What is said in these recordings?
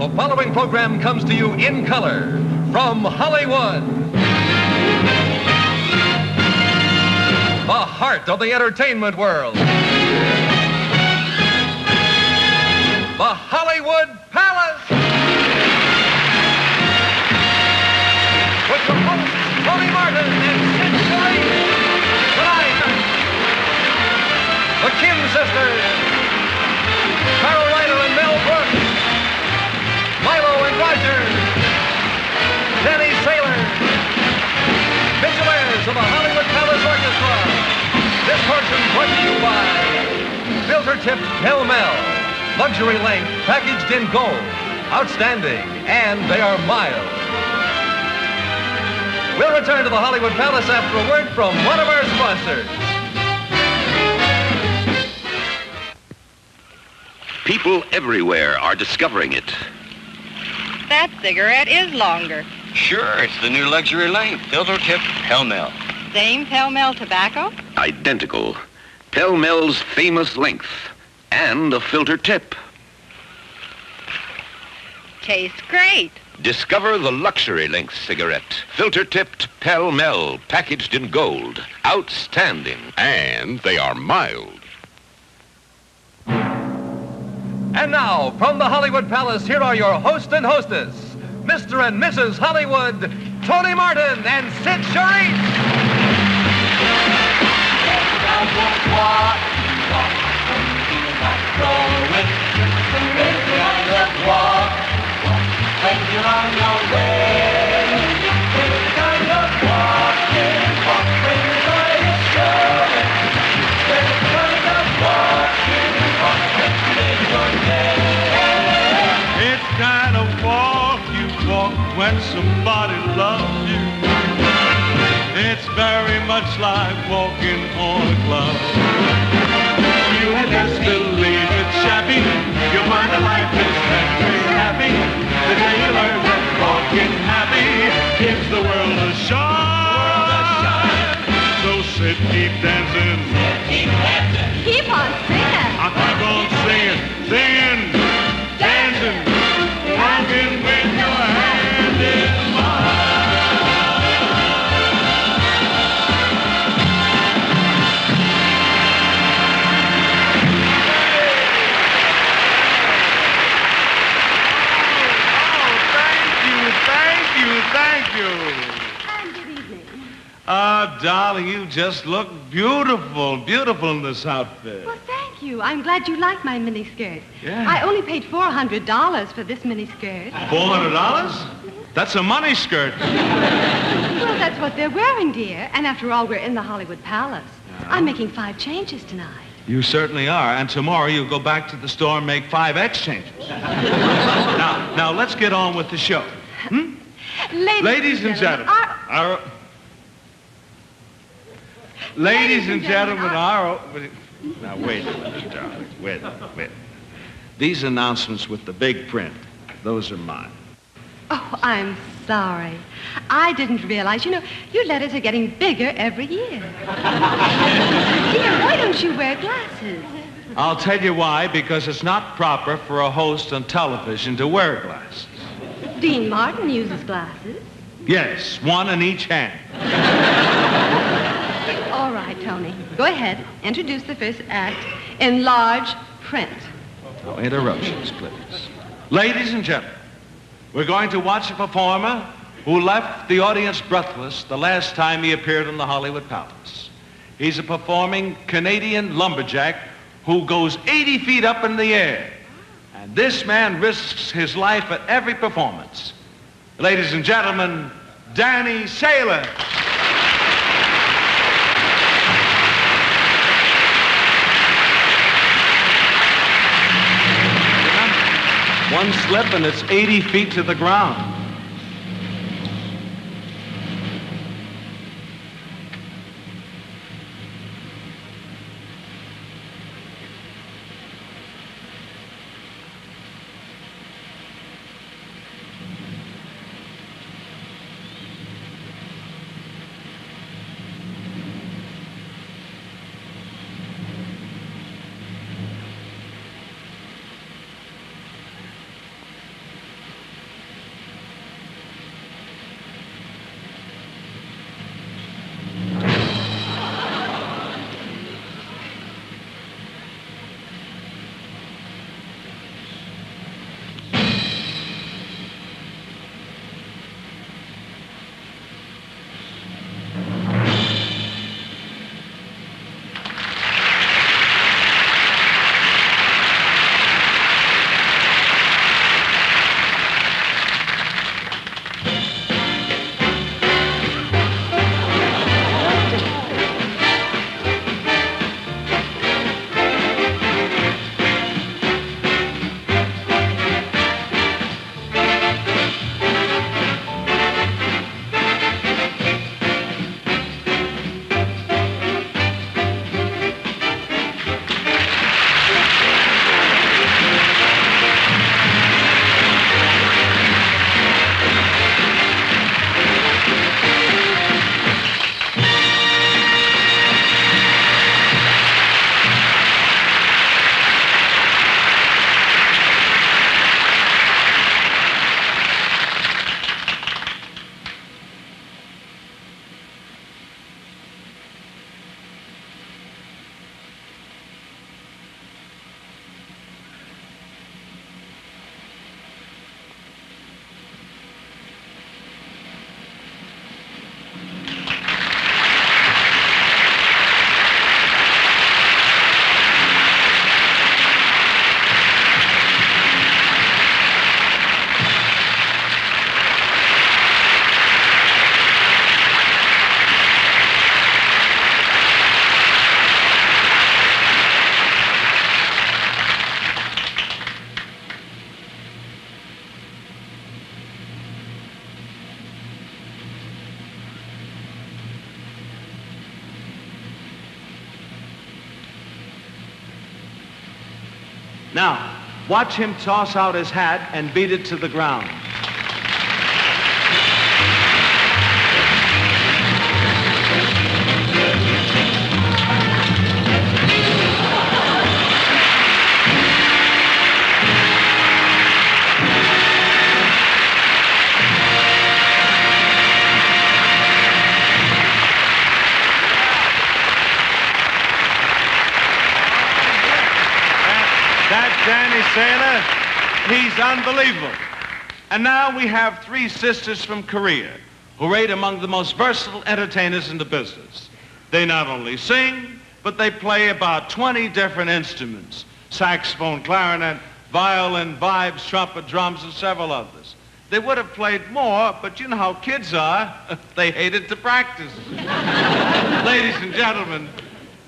The following program comes to you in color from Hollywood. The heart of the entertainment world. The Hollywood Palace. With your hosts, Tony Martin and Sid Charrisse. Tonight, the Kim sisters, Riener and Mel Brooks, Milo and Roger, Danny Saylor, Vigilairs of the Hollywood Palace Orchestra. This portion brought to you by filter-tipped pell-mell, luxury length packaged in gold, outstanding, and they are mild. We'll return to the Hollywood Palace after a word from one of our sponsors. People everywhere are discovering it. That cigarette is longer. Sure, it's the new luxury length, filter-tipped pell-mell. Same pell-mell tobacco? Identical. Pell-mell's famous length and a filter tip. Tastes great. Discover the luxury length cigarette. Filter-tipped pell-mell, packaged in gold. Outstanding. And they are mild. And now, from the Hollywood Palace, here are your host and hostess, Mr. and Mrs. Hollywood, Tony Martin and Sid Charrisse. When you're on your way, it's the kind of walking, when the joy is showing. It's the kind of walking, that makes your day. It's kind of walk you walk when somebody loves you. It's very much like walking on a cloud. You just believe it's shabby, you find a life is very happy. The day you learn that walking happy gives the world a shine. So sit, keep dancing. Sit, keep dancing. Keep on singing. I keep on singing, singing, dancing, walking with your hand in mine. Thank you. And good evening. Darling, you just look beautiful in this outfit. Well, thank you. I'm glad you like my miniskirt. Yeah. I only paid $400 for this miniskirt. $400? That's a money skirt. Well, that's what they're wearing, dear. And after all, we're in the Hollywood Palace. I'm making 5 changes tonight. You certainly are. And tomorrow you'll go back to the store and make 5 exchanges. Now, let's get on with the show. Ladies and gentlemen, Now, wait a minute, darling. Wait. These announcements with the big print, those are mine. Oh, I'm sorry. I didn't realize. You know, your letters are getting bigger every year. Dear, why don't you wear glasses? I'll tell you why, because it's not proper for a host on television to wear glasses. Dean Martin uses glasses. Yes, one in each hand. All right, Tony. Go ahead. Introduce the first act in large print. No interruptions, please. Ladies and gentlemen, we're going to watch a performer who left the audience breathless the last time he appeared in the Hollywood Palace. He's a performing Canadian lumberjack who goes 80 feet up in the air. And this man risks his life at every performance. Ladies and gentlemen, Danny Saylor. Remember, one slip and it's 80 feet to the ground. Now, watch him toss out his hat and beat it to the ground. Danny Sailor, he's unbelievable. And now we have three sisters from Korea who rate among the most versatile entertainers in the business. They not only sing, but they play about 20 different instruments: saxophone, clarinet, violin, vibes, trumpet, drums, and several others. They would have played more, but you know how kids are. They hated to practice. Ladies and gentlemen,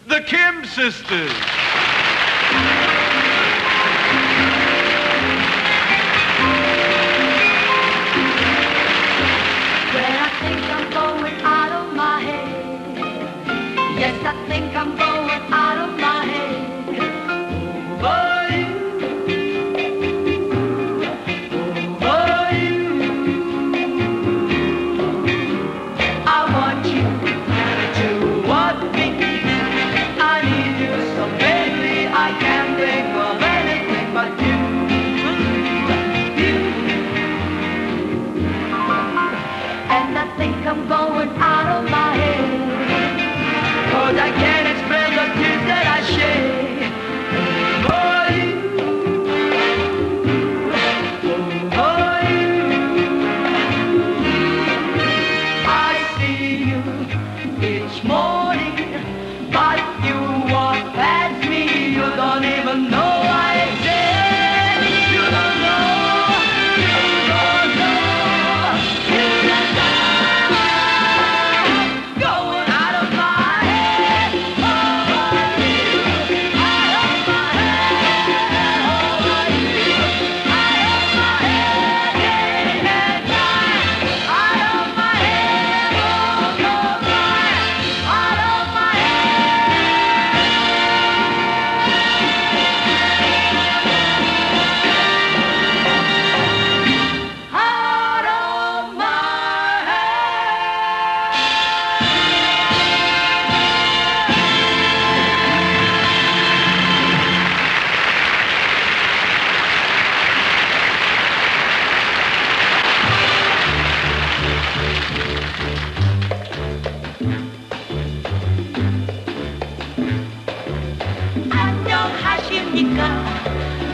the Kim sisters. Yes, I think I'm going out of my head for you, for you. I want you to want me. I need you so badly I can't think of anything but you, you. And I think I'm going out of my head, 'cause I can't explain the tears that I shed for you, for you. I see you each morning, but you walk past me. You don't even know I exist. You don't know, you don't know, you don't know. Going out of my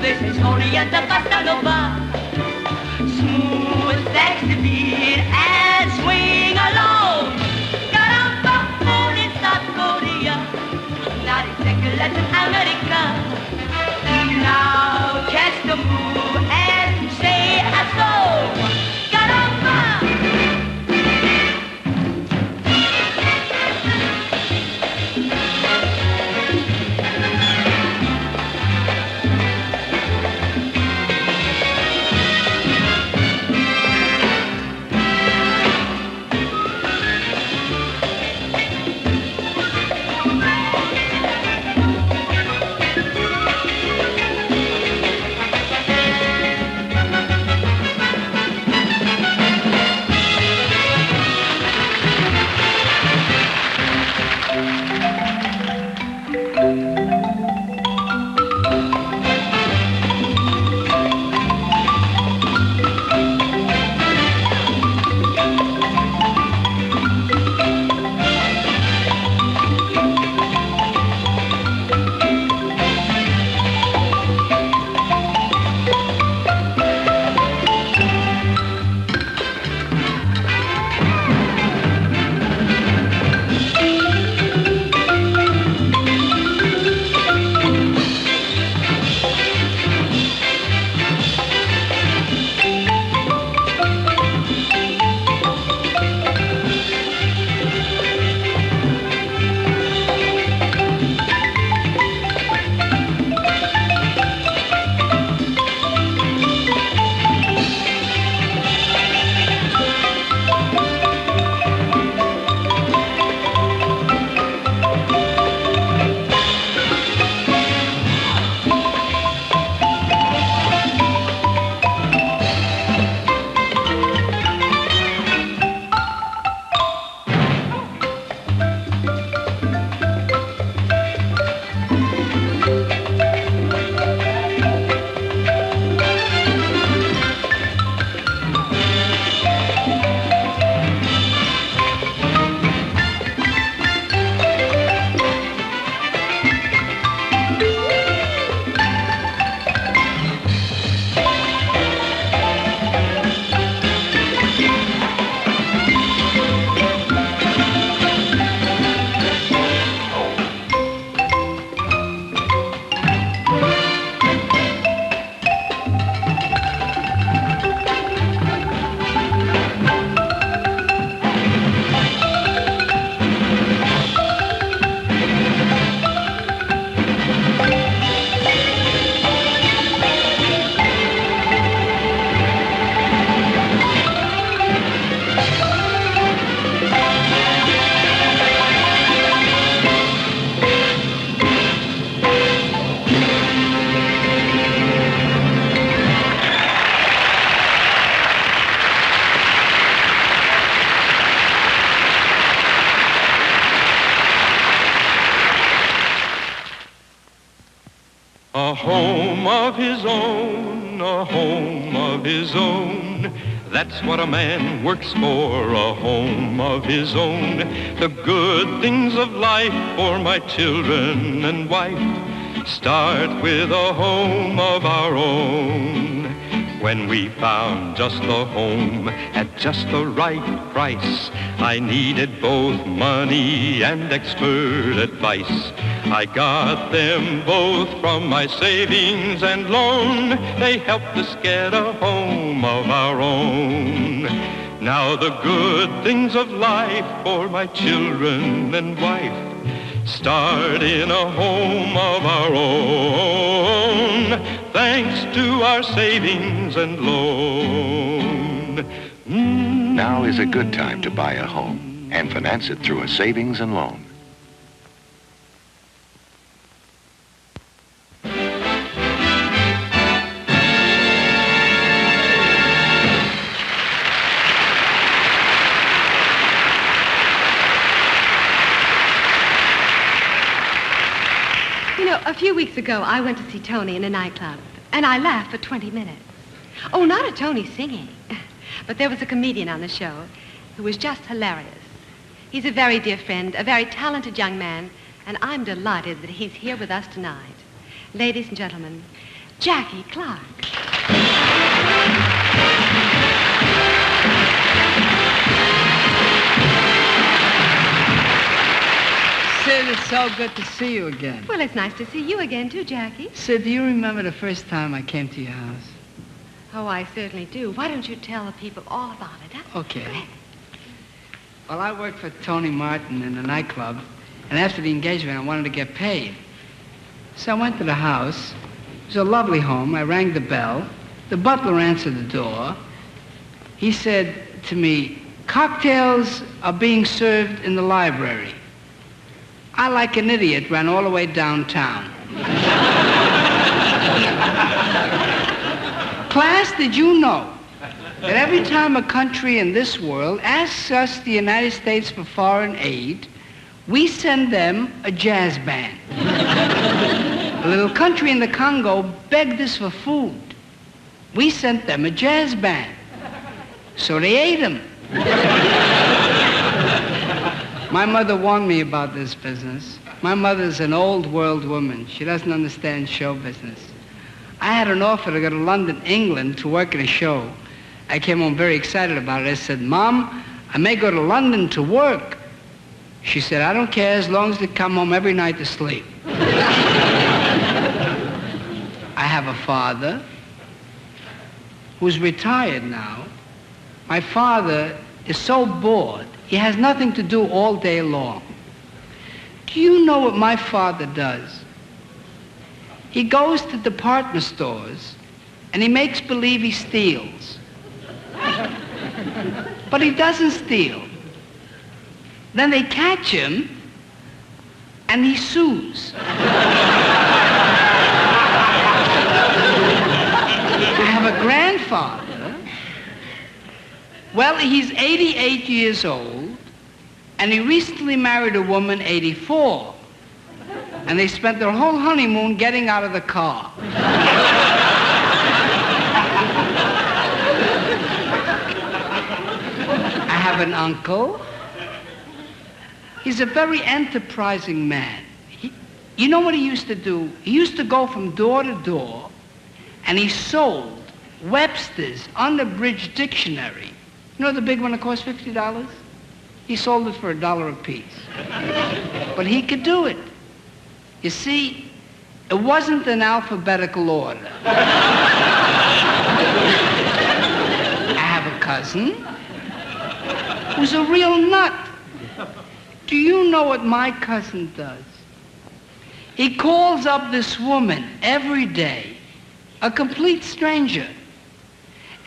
This is Oriental Bossa Nova. Smooth, sexy beat and swing along. Caramba, born in South Korea, not exactly Latin America. Now catch the move and say a song. Caramba. of his own, a home of his own. That's what a man works for, a home of his own. The good things of life for my children and wife start with a home of our own. When we found just the home at just the right price, I needed both money and expert advice. I got them both from my savings and loan. They helped us get a home of our own. Now the good things of life for my children and wife start in a home of our own, thanks to our savings and loan. Now is a good time to buy a home and finance it through a savings and loan. A few weeks ago, I went to see Tony in a nightclub, and I laughed for 20 minutes. Oh, not at Tony singing, but there was a comedian on the show who was just hilarious. He's a very dear friend, a very talented young man, and I'm delighted that he's here with us tonight. Ladies and gentlemen, Jackie Clark. Sid, it's so good to see you again. Well, it's nice to see you again, too, Jackie. Sid, do you remember the first time I came to your house? Oh, I certainly do. Why don't you tell the people all about it, huh? Okay. Well, I worked for Tony Martin in a nightclub, and after the engagement, I wanted to get paid. So I went to the house. It was a lovely home. I rang the bell. The butler answered the door. He said to me, "Cocktails are being served in the library." I, like an idiot, ran all the way downtown. Class, did you know that every time a country in this world asks us, the United States, for foreign aid, we send them a jazz band? A little country in the Congo begged us for food. We sent them a jazz band. So they ate them. My mother warned me about this business. My mother's an old world woman. She doesn't understand show business. I had an offer to go to London, England, to work in a show. I came home very excited about it. I said, "Mom, I may go to London to work." She said, "I don't care as long as they come home every night to sleep." I have a father who's retired now. My father is so bored, he has nothing to do all day long. Do you know what my father does? He goes to department stores and he makes believe he steals. But he doesn't steal. Then they catch him and he sues. I have a grandfather. Well, he's 88 years old, and he recently married a woman 84. And they spent their whole honeymoon getting out of the car. I have an uncle. He's a very enterprising man. You know what he used to do? He used to go from door to door, and he sold Webster's Unabridged Dictionary. You know the big one that cost $50? He sold it for $1 apiece. But he could do it. You see, it wasn't in alphabetical order. I have a cousin who's a real nut. Do you know what my cousin does? He calls up this woman every day, a complete stranger,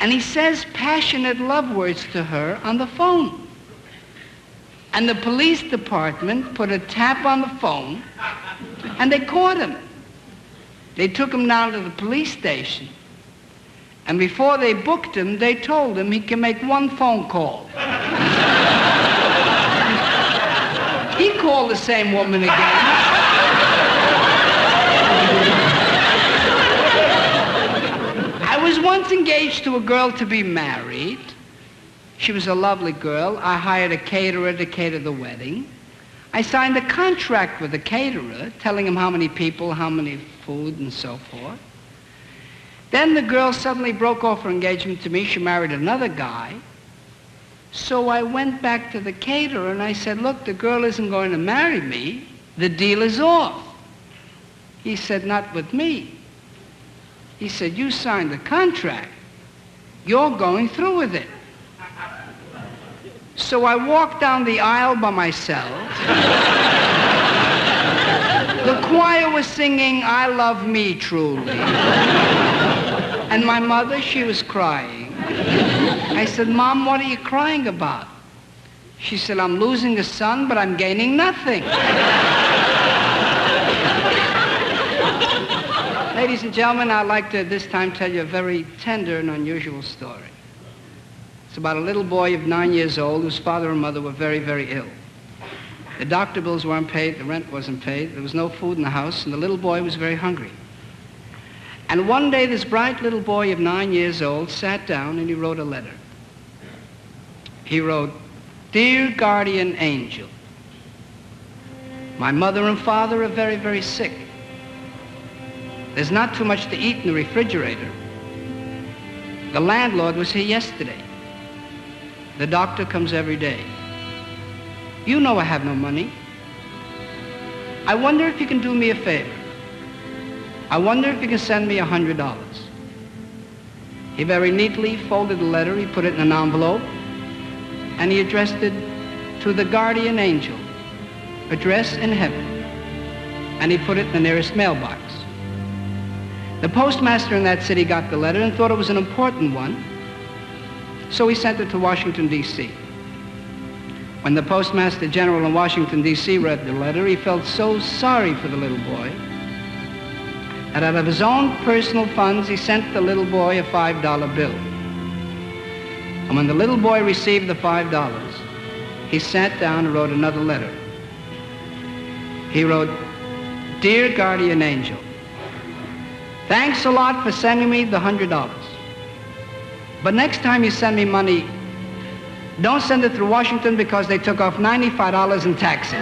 and he says passionate love words to her on the phone. And the police department put a tap on the phone, and they caught him. They took him down to the police station. And before they booked him, they told him he can make one phone call. He called the same woman again. was engaged to a girl to be married. She was a lovely girl. I hired a caterer to cater the wedding. I signed a contract with the caterer, telling him how many people, how many food, and so forth. Then the girl suddenly broke off her engagement to me. She married another guy. So I went back to the caterer and I said, look, the girl isn't going to marry me. The deal is off. He said, not with me. He said, you signed the contract. You're going through with it. So I walked down the aisle by myself. The choir was singing, I Love Me Truly. And my mother, she was crying. I said, Mom, what are you crying about? She said, I'm losing a son, but I'm gaining nothing. Ladies and gentlemen, I'd like to this time tell you a very tender and unusual story. It's about a little boy of 9 years old whose father and mother were very, very ill. The doctor bills weren't paid, the rent wasn't paid, there was no food in the house, and the little boy was very hungry. And one day, this bright little boy of 9 years old sat down and he wrote a letter. He wrote, Dear guardian angel, my mother and father are very, very sick. There's not too much to eat in the refrigerator. The landlord was here yesterday. The doctor comes every day. You know I have no money. I wonder if you can do me a favor. I wonder if you can send me $100. He very neatly folded the letter, he put it in an envelope, and he addressed it to the guardian angel, address in heaven, and he put it in the nearest mailbox. The postmaster in that city got the letter and thought it was an important one, so he sent it to Washington, D.C. When the postmaster general in Washington, D.C. read the letter, he felt so sorry for the little boy that out of his own personal funds, he sent the little boy a $5 bill. And when the little boy received the $5, he sat down and wrote another letter. He wrote, Dear guardian angel, thanks a lot for sending me the $100. But next time you send me money, don't send it through Washington because they took off $95 in taxes.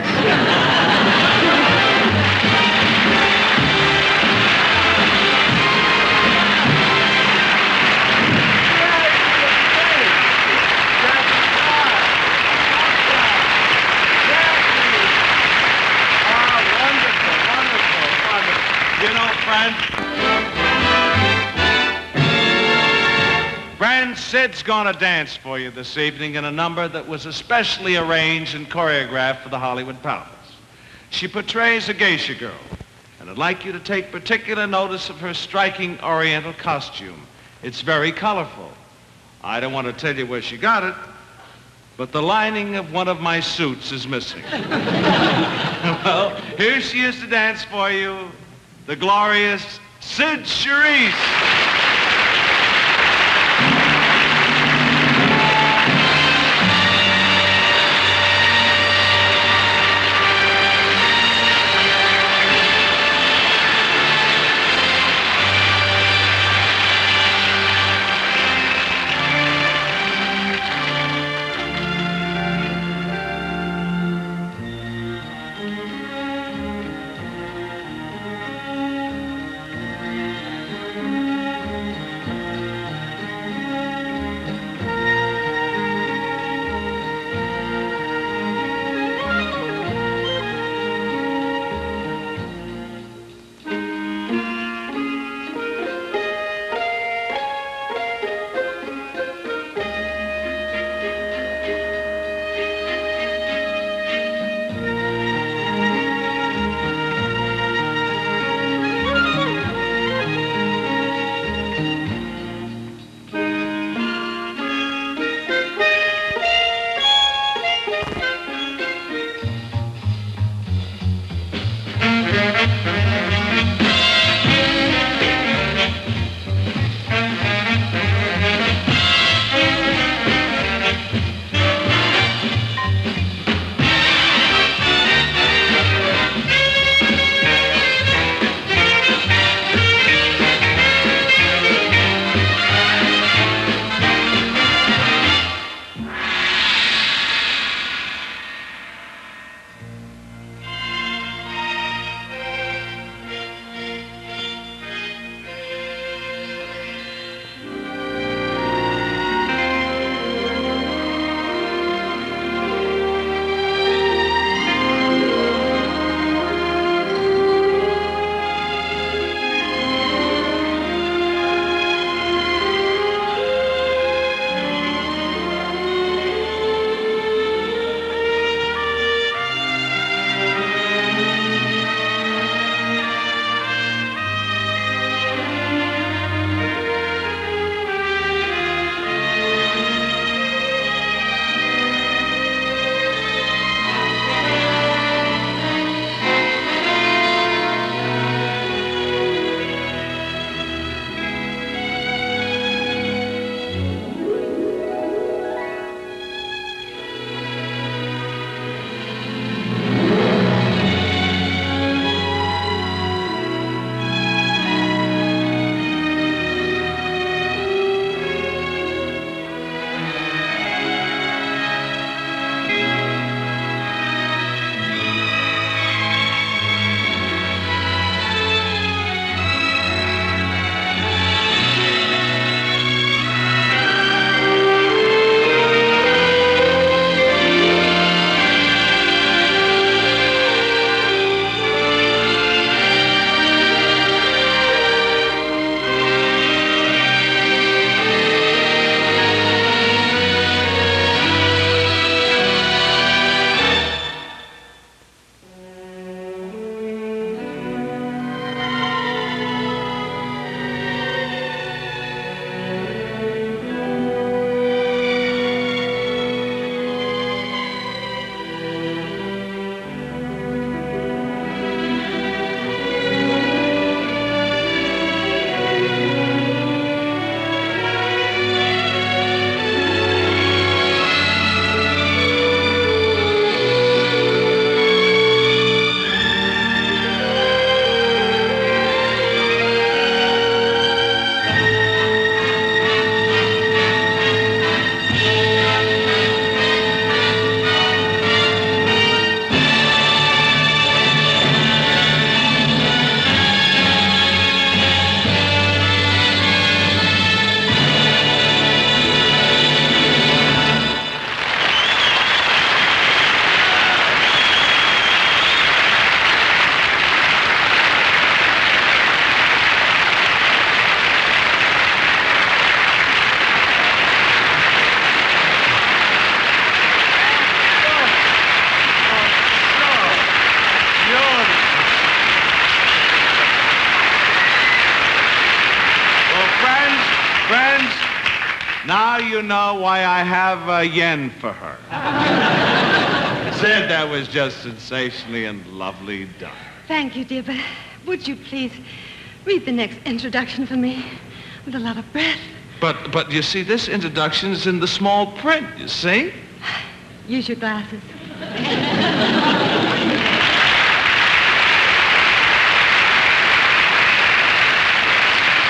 Friends, Sid's gonna dance for you this evening in a number that was especially arranged and choreographed for the Hollywood Palace. She portrays a geisha girl, and I'd like you to take particular notice of her striking oriental costume. It's very colorful. I don't want to tell you where she got it, but the lining of one of my suits is missing. Well, here she is to dance for you, the glorious Sid Charrisse. Now you know why I have a yen for her. Said that was just sensationally and lovely done. Thank you, dear, but would you please read the next introduction for me with a lot of breath? But you see, this introduction is in the small print, you see? Use your glasses.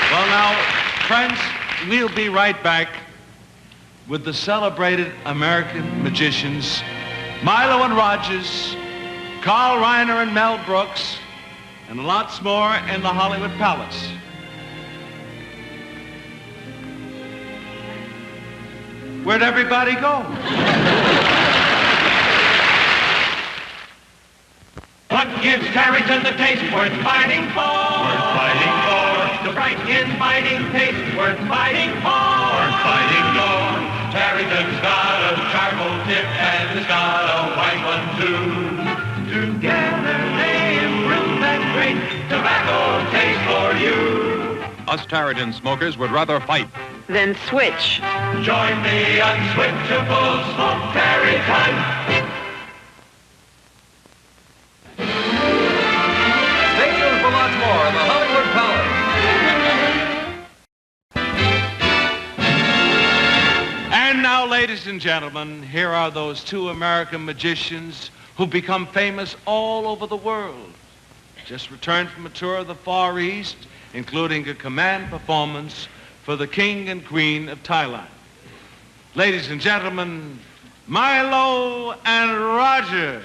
Well, now, friends, we'll be right back with the celebrated American magicians, Milo and Rogers, Carl Reiner and Mel Brooks, and lots more in the Hollywood Palace. Where'd everybody go? What gives Tarryton the taste worth fighting for? Worth fighting for. The bright, inviting taste worth fighting for. Worth fighting for. Tarryton's got a charcoal tip and it's got a white one too. Together they improve that great tobacco taste for you. Us Tarryton smokers would rather fight. Then switch. Join the unswitchable smoke Tarryton. Stay tuned for lots more in the Hollywood Palace. And now, ladies and gentlemen, here are those two American magicians who've become famous all over the world. Just returned from a tour of the Far East, including a command performance for the King and Queen of Thailand. Ladies and gentlemen, Milo and Roger.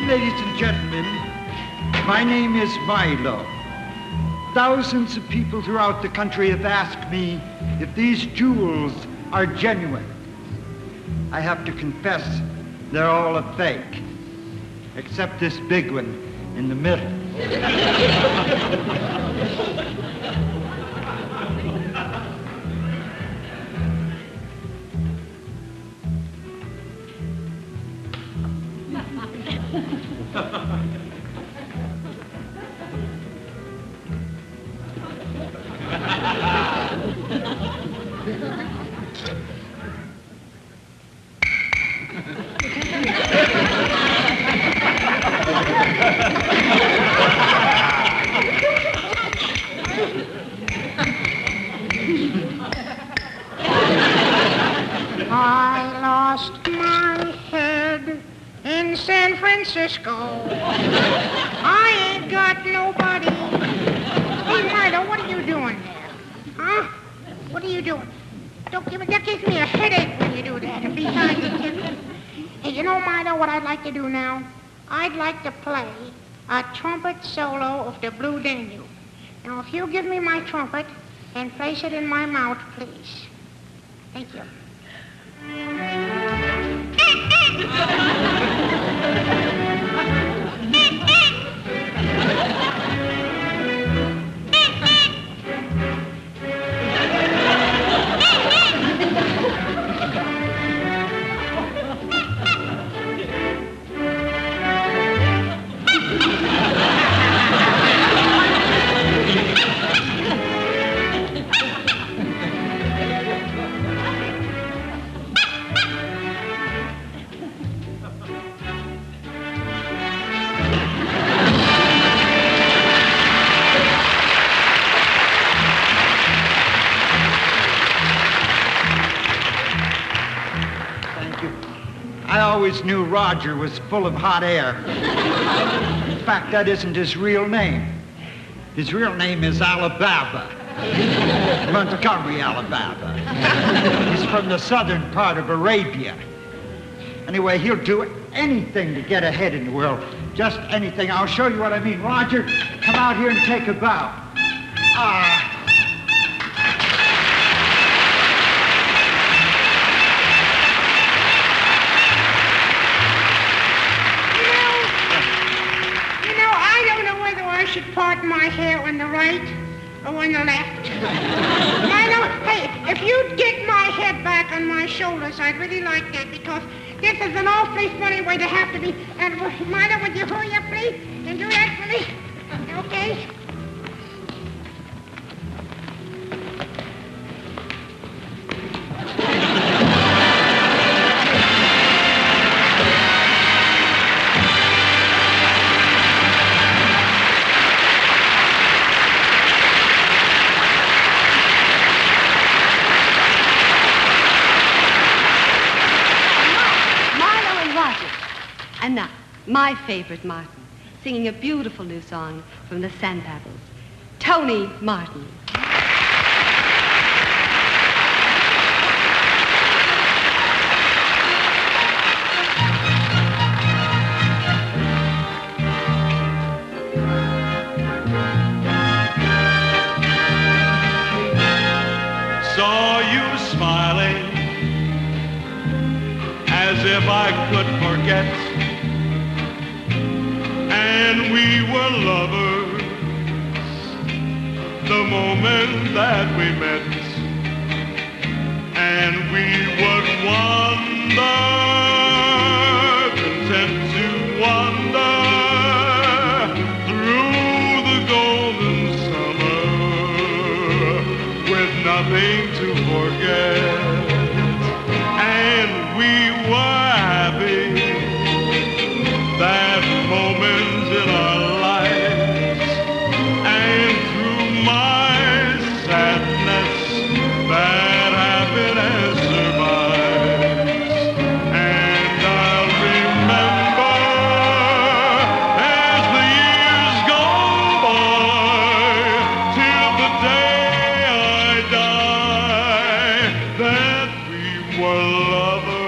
Ladies and gentlemen, my name is Milo. Thousands of people throughout the country have asked me if these jewels are genuine. I have to confess they're all a fake, except this big one in the middle. I lost my head in San Francisco. I ain't got nobody. Hey, Milo, what are you doing there? Huh? What are you doing? That gives me a headache when you do that. And besides, hey, you know, Milo, what I'd like to do now? I'd like to play a trumpet solo of the Blue Danube. Now, if you give me my trumpet and place it in my mouth, please. Thank you. I always knew Roger was full of hot air. In fact, that isn't his real name. His real name is Alabama. Montgomery, Alabama. He's from the southern part of Arabia. Anyway, he'll do anything to get ahead in the world. Just anything. I'll show you what I mean. Roger, come out here and take a bow. I don't know whether I should part my hair on the right or on the left. Milo, hey, if you'd get my head back on my shoulders, I'd really like that, because this is an awfully funny way to have to be. And Milo, would you hurry up, please, and do that for me? Okay. And now, my favorite Martin, singing a beautiful new song from the Sand Pebbles, Tony Martin. Saw you smiling as if I could forget, and we were lovers the moment that we met, and we would wander, content to wander through the golden summer with nothing to forget, and we were happy that moment in our lives, and through my sadness that happiness survives, and I'll remember as the years go by till the day I die that we were lovers.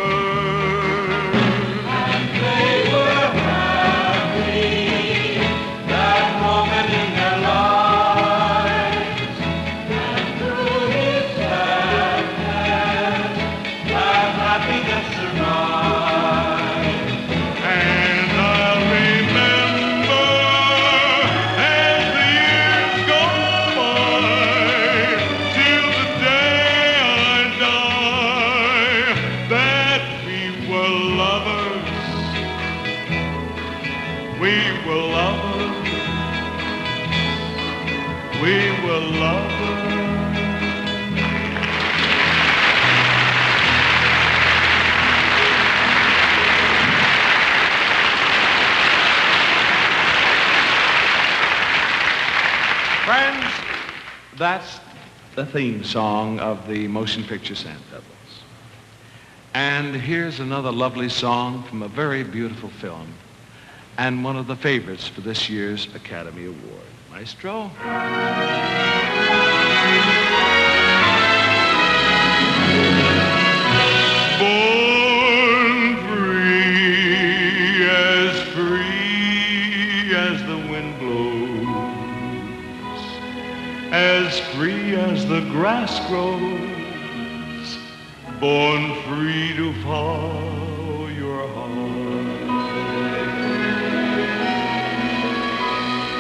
Friends, that's the theme song of the motion picture Sand Pebbles. And here's another lovely song from a very beautiful film and one of the favorites for this year's Academy Award. Maestro? Born free as the wind blows, as free as the grass grows, born free to follow your heart.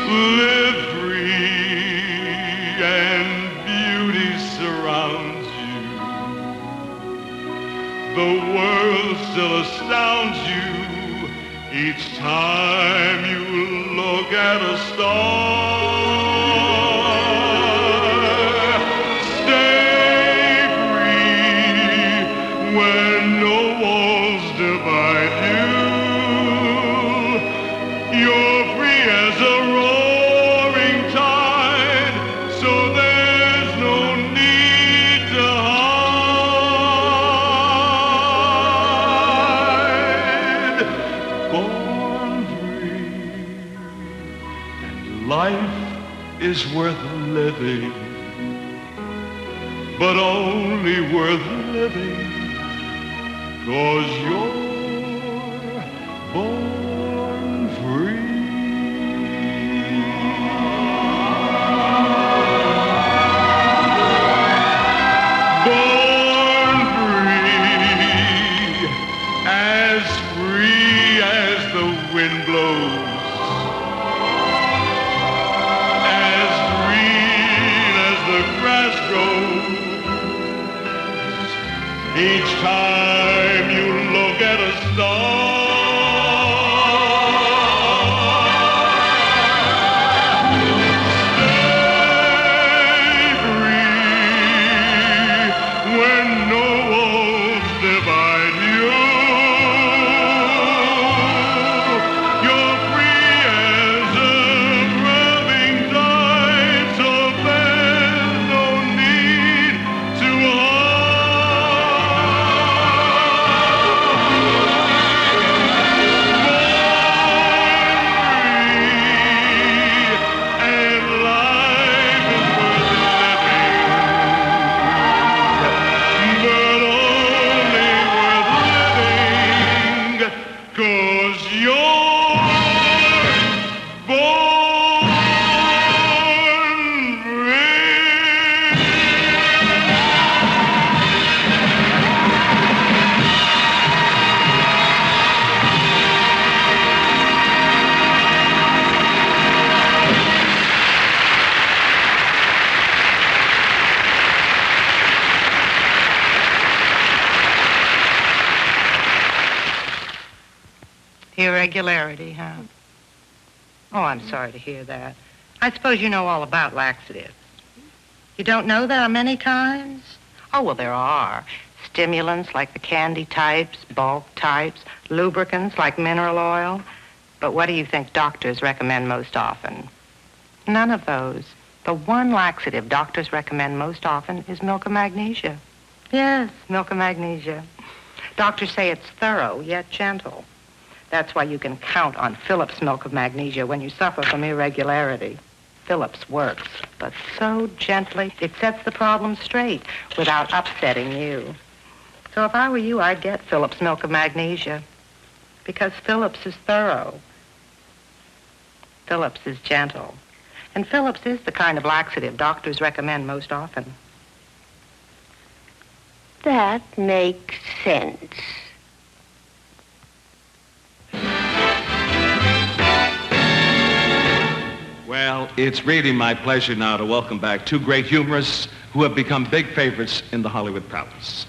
Live free and beauty surrounds you. The world still astounds you each time you look at a star. Stay free when no walls divide you. You're free as a roaring tide, so there's no need to hide. is worth living, but only worth living 'cause you're born free. Born free as the wind blows, as green as the grass grows. Each time you look at a star, stay free when no walls divide you. You're free as a rubbing tide, so there's no need to and life is worth living, but only worth living 'cause you're born free. Irregularity, huh? Oh, I'm sorry to hear that. I suppose you know all about laxatives. You don't know there are many kinds? Oh, well, there are. Stimulants like the candy types, bulk types, lubricants like mineral oil. But what do you think doctors recommend most often? None of those. The one laxative doctors recommend most often is milk of magnesia. Yes, milk of magnesia. Doctors say it's thorough yet gentle. That's why you can count on Phillips milk of magnesia when you suffer from irregularity. Phillips works, but so gently it sets the problem straight without upsetting you. So if I were you, I'd get Phillips milk of magnesia because Phillips is thorough. Phillips is gentle. And Phillips is the kind of laxative doctors recommend most often. That makes sense. Well, it's really my pleasure now to welcome back two great humorists who have become big favorites in the Hollywood Palace.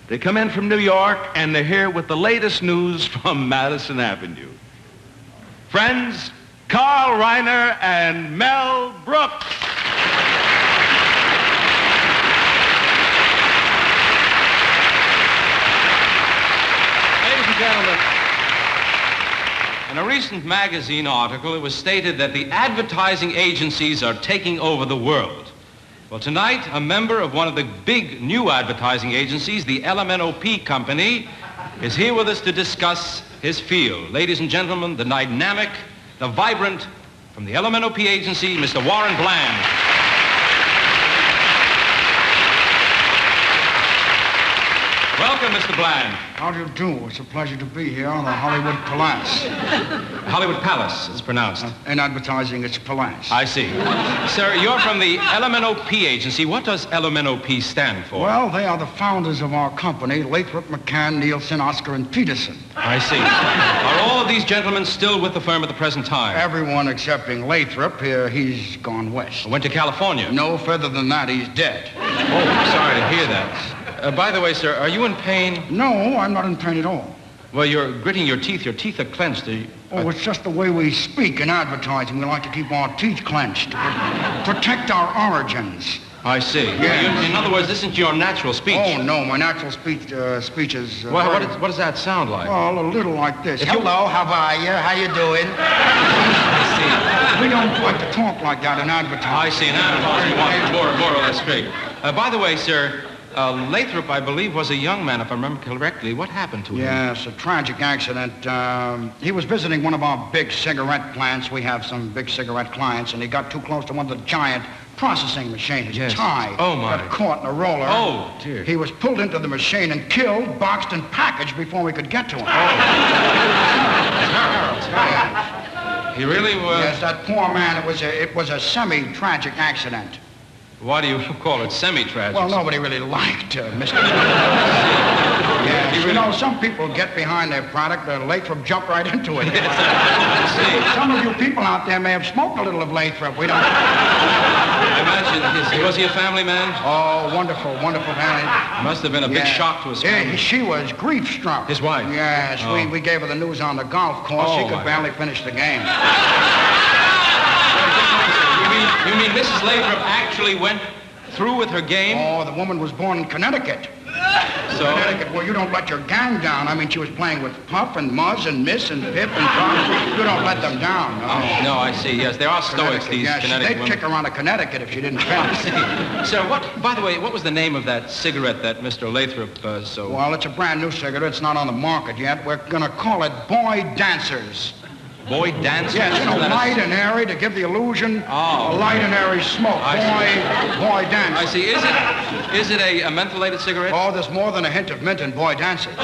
They come in from New York, and they're here with the latest news from Madison Avenue. Friends, Carl Riener and Mel Brooks. Ladies and gentlemen, in a recent magazine article, it was stated that the advertising agencies are taking over the world. Well, tonight, a member of one of the big new advertising agencies, the LMNOP Company, is here with us to discuss his field. Ladies and gentlemen, the dynamic, the vibrant, from the LMNOP agency, Mr. Warren Bland. Welcome, Mr. Bland. How do you do? It's a pleasure to be here on the Hollywood Palace. Hollywood Palace, it's pronounced. In advertising, it's Palace. I see. Sir, you're from the LMNOP agency. What does LMNOP stand for? Well, they are the founders of our company, Lathrop, McCann, Nielsen, Oscar, and Peterson. I see. Are all of these gentlemen still with the firm at the present time? Everyone excepting Lathrop. He's gone west. Went to California? No further than that, he's dead. Oh, I'm sorry to hear that. By the way, sir, are you in pain? No, I'm not in pain at all. Well, you're gritting your teeth. Your teeth are clenched. Oh, it's just the way we speak in advertising. We like to keep our teeth clenched to protect our origins. I see. Yeah. In other words, this isn't your natural speech. Oh, no, my natural speech is... Well, what does that sound like? Well, a little like this. Hello, how are you? How you doing? I see. We don't like to talk like that in advertising. I see. In advertising, you want more or less straight. By the way, sir, Lathrop, I believe, was a young man, if I remember correctly. What happened to him? Yes, a tragic accident. He was visiting one of our big cigarette plants. We have some big cigarette clients, and he got too close to one of the giant processing machines. Yes. Tie Oh, my. got caught in a roller. Oh, dear. He was pulled into the machine and killed, boxed, and packaged before we could get to him. He really was... Yes, that poor man, it was a semi-tragic accident. Why do you call it semi-tragic? Well, nobody really liked Mr. Yes, you know, some people get behind their product. Lathrop jumped right into it. Some of you people out there may have smoked a little of Lathrop. We don't... I imagine, was he a family man? Oh, wonderful, wonderful family. Must have been a big shock to his family. Yeah, she was grief-struck. His wife? Yes, we gave her the news on the golf course. Oh, She could barely finish the game. You mean Mrs. Lathrop actually went through with her game? Oh, the woman was born in Connecticut. So? Connecticut, well, you don't let your gang down. I mean, she was playing with Puff and Muzz and Miss and Pip and Pop. You don't let them down. No, no, I see. Yes, there are stoics, these Connecticut they'd women. kick her out of Connecticut if she didn't finish. Sir, by the way, what was the name of that cigarette that Mr. Lathrop Well, it's a brand new cigarette. It's not on the market yet. We're going to call it Boy Dancers. Boy Dancers? Yes, you know, light and airy to give the illusion of light and airy smoke. Boy Dancers. I see. Is it a mentholated cigarette? Oh, there's more than a hint of mint in Boy Dancers. Sir,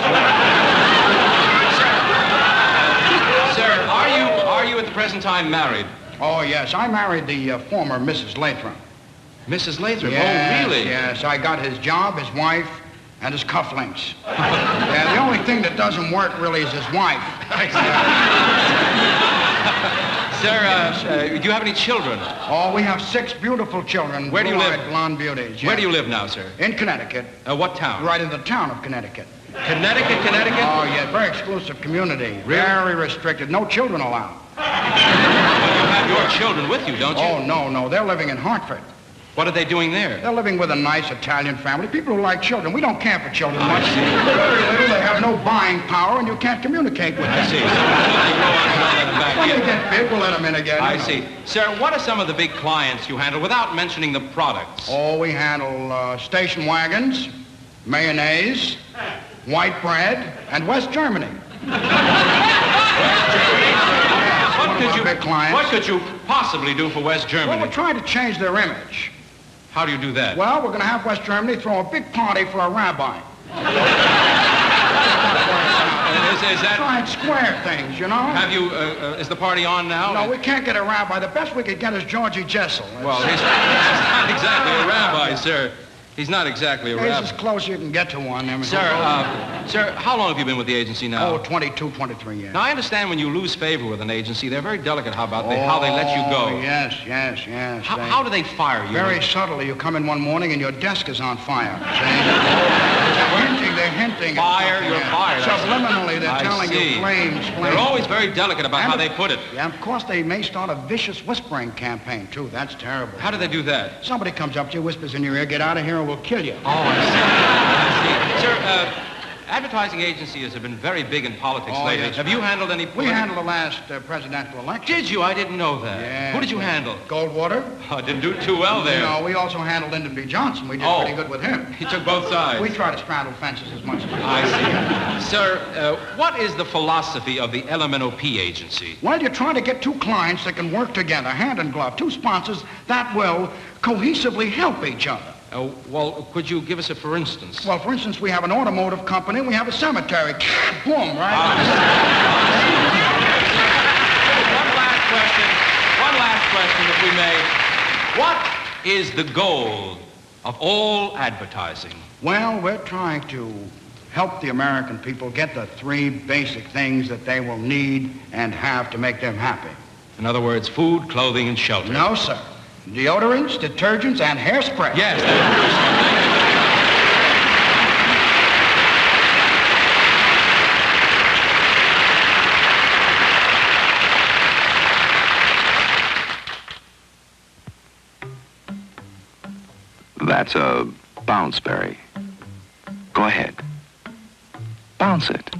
are you at the present time married? Oh, yes. I married the former Mrs. Lathrop. Mrs. Lathrop? Yes, Oh, really? Yes, I got his job, his wife, and his cufflinks. Yeah, the only thing that doesn't work really is his wife. Sir, do you have any children? Oh, we have 6 beautiful children. Where do you live? Blue-eyed blonde beauties. Yes. Where do you live now, sir? In Connecticut. What town? Right in the town of Connecticut. Connecticut? Oh, yeah, very exclusive community. Really? Very restricted. No children allowed. Well, you have your children with you, don't you? Oh, no. They're living in Hartford. What are they doing there? They're living with a nice Italian family. People who like children. We don't care for children much. They're very little. They have no buying power, and you can't communicate with them. I see. So they grow up and let them back When in. they get big, we'll let them in again. I see. Sir, what are some of the big clients you handle without mentioning the products? Oh, we handle station wagons, mayonnaise, white bread, and West Germany. What could you possibly do for West Germany? Well, we're trying to change their image. How do you do that? Well, we're going to have West Germany throw a big party for a rabbi. Is that... Giant square things, you know? Have you, is the party on now? No, we can't get a rabbi. The best we could get is Georgie Jessel. Well, he's not exactly a rabbi, sir. He's not exactly a He's rabbi. as close you can get to one. I mean, Sir, how long have you been with the agency now? Oh, 22, 23 years. Now, I understand when you lose favor with an agency, they're very delicate how they let you go. Yes. How do they fire you? Very subtly. You come in one morning and your desk is on fire. They're hinting. Fire, you're fired. Subliminally, they're telling you flames. They're always very delicate about how they put it. Yeah, of course, they may start a vicious whispering campaign, too. That's terrible. How do they do that? Somebody comes up to you, whispers in your ear, get out of here or we'll kill you. Oh, I see. Sir, advertising agencies have been very big in politics lately. Yes. Have you handled any... We handled the last presidential election. Did you? I didn't know that. Yeah. Who did you handle? Goldwater. I didn't do too well there. No, we also handled Lyndon B. Johnson. We did pretty good with him. He took both sides. We try to straddle fences as much as we can. I see. Sir, what is the philosophy of the LMNOP agency? Well, you're trying to get 2 clients that can work together, hand in glove, 2 sponsors that will cohesively help each other. Well, could you give us a for instance? Well, for instance, we have an automotive company and we have a cemetery. Boom, right? One last question, if we may. What is the goal of all advertising? Well, we're trying to help the American people get the 3 basic things that they will need and have to make them happy. In other words, food, clothing, and shelter. No, sir. Deodorants, detergents, and hairspray. Yes. That's a bounce berry. Go ahead. Bounce it.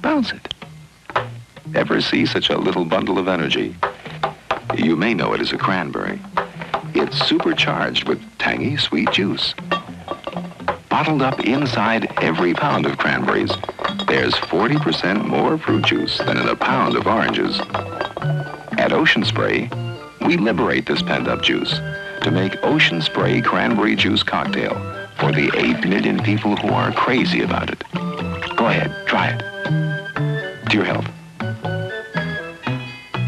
Bounce it. Ever see such a little bundle of energy? You may know it as a cranberry. It's supercharged with tangy, sweet juice. Bottled up inside every pound of cranberries, there's 40% more fruit juice than in a pound of oranges. At Ocean Spray, we liberate this pent-up juice to make Ocean Spray Cranberry Juice Cocktail for the 8 million people who are crazy about it. Go ahead, try it. To your health.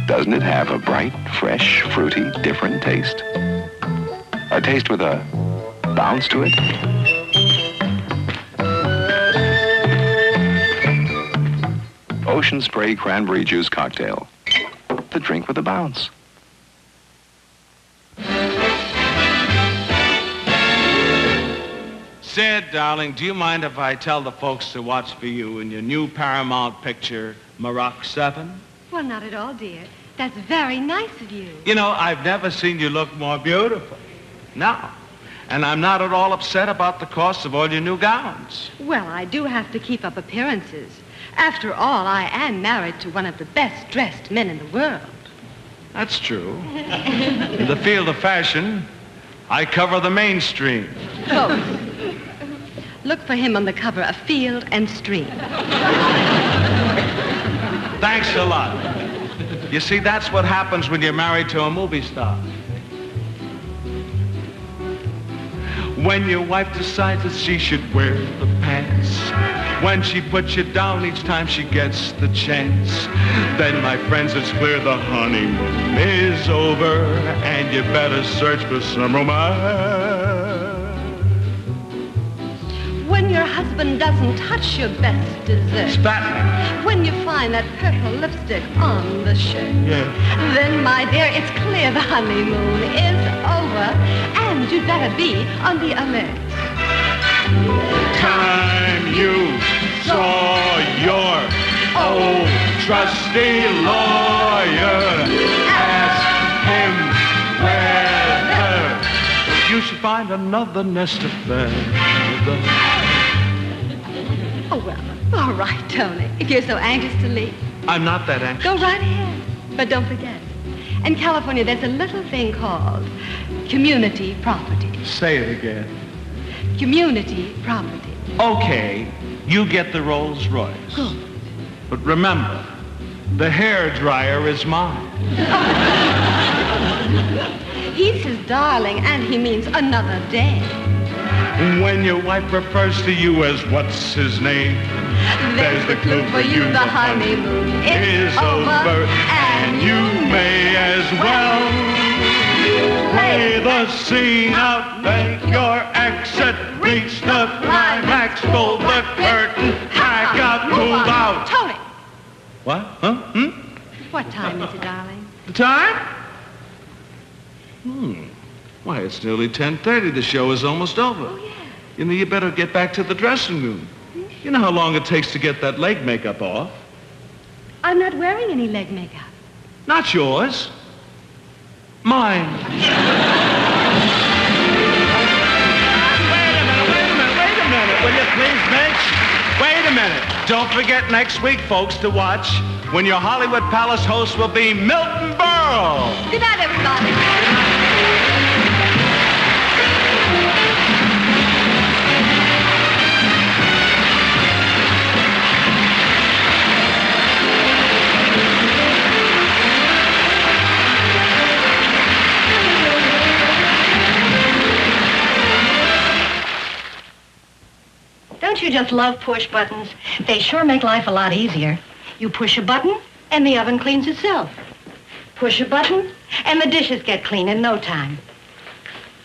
Doesn't it have a bright, fresh, fruity, different taste? A taste with a bounce to it? Ocean Spray Cranberry Juice Cocktail. The drink with a bounce. Sid, darling, do you mind if I tell the folks to watch for you in your new Paramount picture, Maroc 7? Well, not at all, dear. That's very nice of you. You know, I've never seen you look more beautiful. No. And I'm not at all upset about the cost of all your new gowns. Well, I do have to keep up appearances. After all, I am married to one of the best-dressed men in the world. That's true. In the field of fashion, I cover the mainstream. Folks, look for him on the cover of Field and Stream. Thanks a lot. You see, that's what happens when you're married to a movie star. When your wife decides that she should wear the pants, when she puts you down each time she gets the chance, then, my friends, it's clear the honeymoon is over, and you better search for some romance. When your husband doesn't touch your best dessert. Spat. When you find that purple lipstick on the shirt. Yeah. Then, my dear, it's clear the honeymoon is over, and you'd better be on the alert. Time you saw your old trusty lawyer, ask him whether you should find another nest of feathers. Oh, well, all right, Tony. If you're so anxious to leave. I'm not that anxious. Go right ahead. But don't forget, in California, there's a little thing called community property. Say it again. Community property. Okay, you get the Rolls Royce. Good. But remember, the hair dryer is mine. He's his darling, and he means another day. When your wife refers to you as what's his name, there's the clue for you, the honeymoon is over, and you may as well play the scene out, make your exit, reach the climax, pull the curtain, pack up, move out. Tony! What? Huh? What time is it, darling? The time? Why, it's nearly 10:30. The show is almost over. Oh, yeah. You know, you better get back to the dressing room. You know how long it takes to get that leg makeup off? I'm not wearing any leg makeup. Not yours. Mine. Wait a minute, will you please, Mitch? Wait a minute. Don't forget next week, folks, to watch when your Hollywood Palace host will be Milton Berle. Good night, everybody. Don't you just love push buttons? They sure make life a lot easier. You push a button, and the oven cleans itself. Push a button, and the dishes get clean in no time.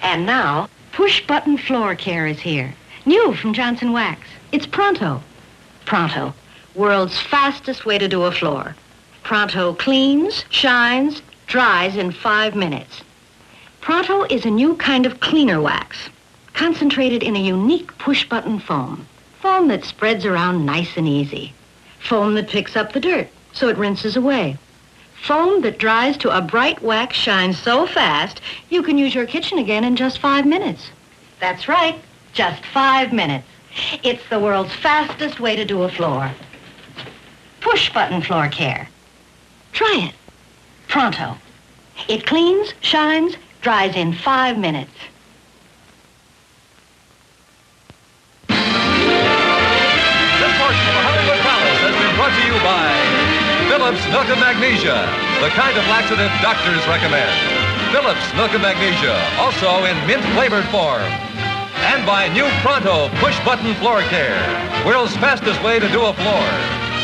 And now, push button floor care is here. New from Johnson Wax. It's Pronto. Pronto, world's fastest way to do a floor. Pronto cleans, shines, dries in 5 minutes. Pronto is a new kind of cleaner wax, concentrated in a unique push-button foam. Foam that spreads around nice and easy. Foam that picks up the dirt, so it rinses away. Foam that dries to a bright wax shine so fast, you can use your kitchen again in just 5 minutes. That's right, just 5 minutes. It's the world's fastest way to do a floor. Push-button floor care. Try it. Pronto. It cleans, shines, dries in 5 minutes. you by Phillips Milk and Magnesia, the kind of laxative doctors recommend. Phillips Milk and Magnesia, also in mint-flavored form. And by new Pronto push-button floor care, world's fastest way to do a floor.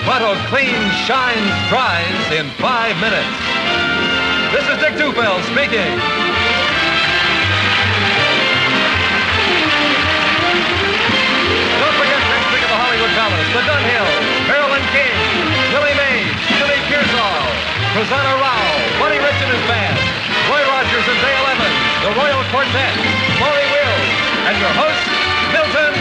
Pronto cleans, shines, dries in 5 minutes. This is Dick Tufeld speaking. Don't forget next week at the Hollywood Palace, the Dunhills, Marilyn King, Willie Mays, Julie Pearsall, Rosanna Rao, Buddy Rich and his band, Roy Rogers and Dale Evans, the Royal Quartet, Maury Wills, and your host, Milton